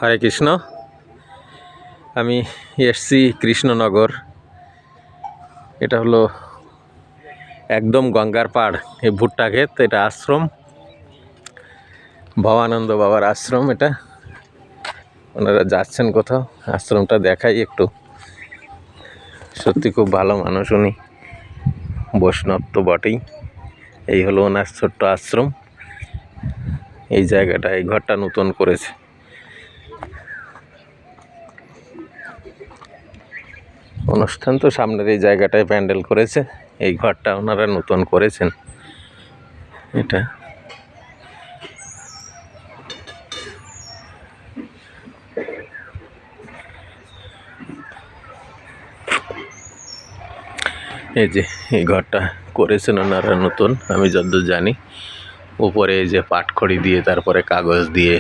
হরে কৃষ্ণ। আমি এসছি কৃষ্ণনগর। এটা হলো একদম গঙ্গার পাড়। এই ভুট্টা ক্ষেত, এটা আশ্রম, ভবানন্দ বাবার আশ্রম। এটা ওনারা যাচ্ছেন কোথাও। আশ্রমটা দেখাই একটু। সত্যি খুব ভালো মানুষ উনি, বৈষ্ণব তো বটেই। এই হলো ওনার ছোট্ট আশ্রম। এই জায়গাটা, এই ঘরটা নতুন করেছে। অনুষ্ঠান তো সামনের এই জায়গাটায় প্যান্ডেল করেছে। এই ঘরটা ওনারা নতুন করেছেন। এটা এই যে এই ঘরটা করেছেন ওনারা নতুন, আমি যতদূর জানি। উপরে এই যে পাটখড়ি দিয়ে তারপরে কাগজ দিয়ে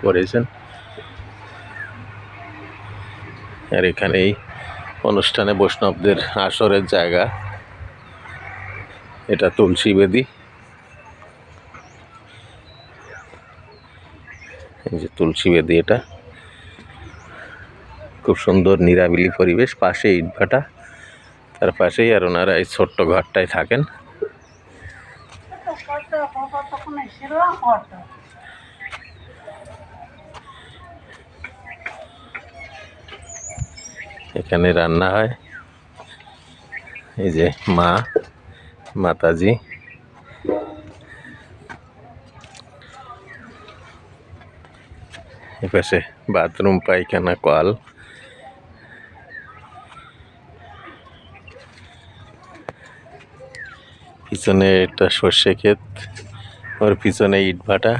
করেছেন। আর এখানেই অনুষ্ঠানে বৈষ্ণবদের আসরের জায়গা। এটা তুলসী বেদি। এই যে তুলসী বেদি, এটা খুব সুন্দর নিরাবিলি পরিবেশ। পাশে ইটভাটা, তার পাশেই আর ওনারা এই ছোট্ট ঘরটায় থাকেন। এখানে রান্না হয়। এই যে মা, মাতাজি, এপাশে বাথরুম, পায়খানা, কল। পিছনে একটা সর্ষে ক্ষেত, ওর পিছনে ইটভাটা।